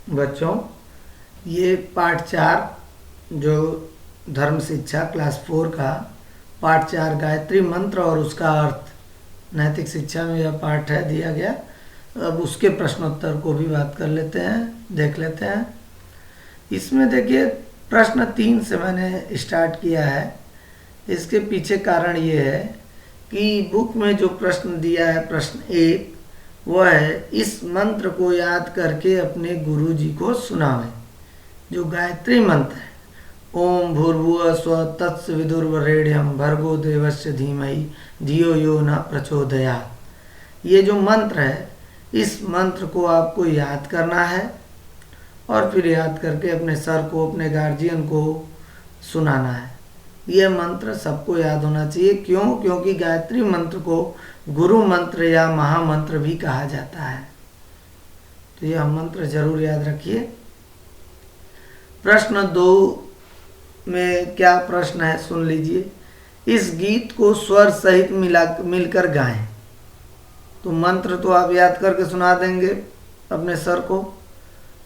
बच्चों, ये पाठ 4 जो धर्म शिक्षा क्लास 4 का पाठ 4 गायत्री मंत्र और उसका अर्थ नैतिक शिक्षा में यह पाठ है दिया गया। अब उसके प्रश्नोत्तर को भी बात कर लेते हैं, देख लेते हैं। इसमें देखिए प्रश्न 3 से मैंने स्टार्ट किया है। इसके पीछे कारण ये है कि बुक में जो प्रश्न दिया है, प्रश्न 1, वह है इस मंत्र को याद करके अपने गुरु जी को सुनावें। जो गायत्री मंत्र है, ओम भूर्भुवः स्वः तत्सवितुर्वरेण्यं भर्गो देवस्य धीमहि धियो यो न प्रचोदयात्। ये जो मंत्र है, इस मंत्र को आपको याद करना है और फिर याद करके अपने सर को, अपने गार्जियन को सुनाना है। यह मंत्र सबको याद होना चाहिए। क्यों? क्योंकि गायत्री मंत्र को गुरु मंत्र या महामंत्र भी कहा जाता है। तो यह मंत्र जरूर याद रखिए। प्रश्न 2 में क्या प्रश्न है सुन लीजिए। इस गीत को स्वर सहित मिलकर गाएं। तो मंत्र तो आप याद करके सुना देंगे अपने सर को,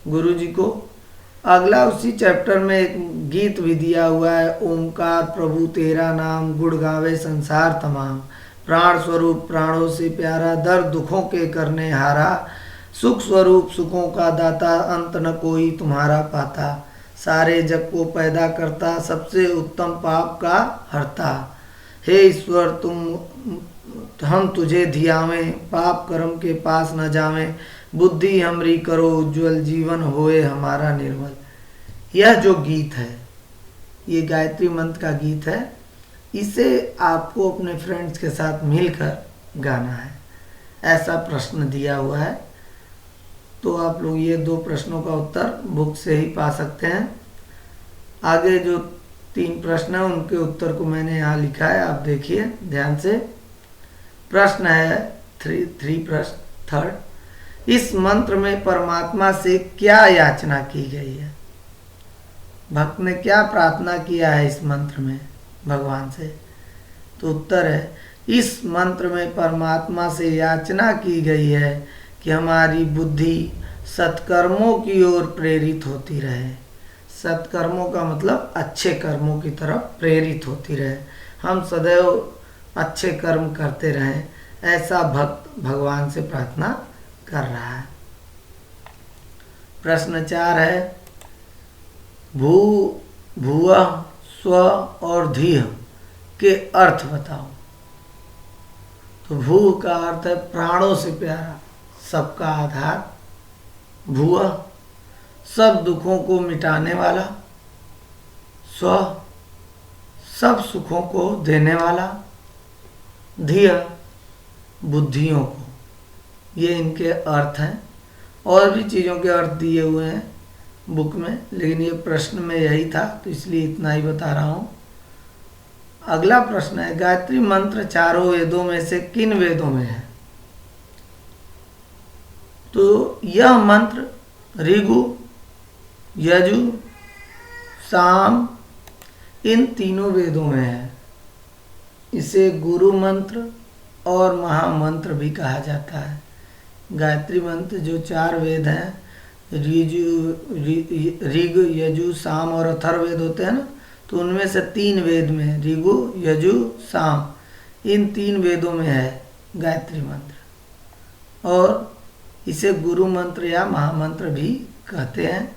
गुरु जी को। अगला उसी चैप्टर में एक गीत भी दिया हुआ है, ओमकार प्रभु तेरा नाम गुण गावे संसार तमाम, प्राण स्वरूप प्राणों से प्यारा दर्द दुखों के करने हारा, सुख स्वरूप सुखों का दाता अंत न कोई तुम्हारा पाता, सारे जग को पैदा करता सबसे उत्तम पाप का हरता, हे ईश्वर हम तुझे धियावें पाप कर्म के पास न जावें, बुद्धि हमरी करो उज्ज्वल जीवन होए हमारा निर्मल। यह जो गीत है, ये गायत्री मंत्र का गीत है। इसे आपको अपने फ्रेंड्स के साथ मिलकर गाना है, ऐसा प्रश्न दिया हुआ है। तो आप लोग ये 2 प्रश्नों का उत्तर बुक से ही पा सकते हैं। आगे जो 3 प्रश्न हैं उनके उत्तर को मैंने यहाँ लिखा है, आप देखिए ध्यान से। प्रश्न है 3 प्रश्न 3rd, इस मंत्र में परमात्मा से क्या याचना की गई है? भक्त ने क्या प्रार्थना किया है इस मंत्र में भगवान से? तो उत्तर है, इस मंत्र में परमात्मा से याचना की गई है कि हमारी बुद्धि सत्कर्मों की ओर प्रेरित होती रहे। सत्कर्मों का मतलब अच्छे कर्मों की तरफ प्रेरित होती रहे, हम सदैव अच्छे कर्म करते रहें, ऐसा भक्त भगवान से प्रार्थना कर रहा है। प्रश्न 4 है, भूवः स्व और धीः के अर्थ बताओ। तो भू का अर्थ है प्राणों से प्यारा, सबका आधार। भूवः सब दुखों को मिटाने वाला, स्व सब सुखों को देने वाला, धियः बुद्धियों को। ये इनके अर्थ हैं। और भी चीज़ों के अर्थ दिए हुए हैं बुक में, लेकिन ये प्रश्न में यही था तो इसलिए इतना ही बता रहा हूँ। अगला प्रश्न है, गायत्री मंत्र चारों वेदों में से किन वेदों में है? तो यह मंत्र ऋगु, यजु, साम इन तीनों वेदों में है। इसे गुरु मंत्र और महामंत्र भी कहा जाता है। गायत्री मंत्र जो 4 वेद हैं, ऋग, यजु, साम और अथर्ववेद होते हैं ना, तो उनमें से 3 वेद में, ऋगु, यजु, साम, इन 3 वेदों में है गायत्री मंत्र। और इसे गुरु मंत्र या महामंत्र भी कहते हैं।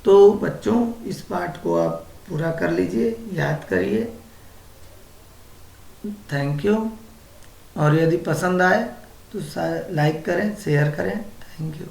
तो बच्चों, इस पाठ को आप पूरा कर लीजिए, याद करिए। Thank you. और यदि पसंद आए तो लाइक करें, शेयर करें। Thank you.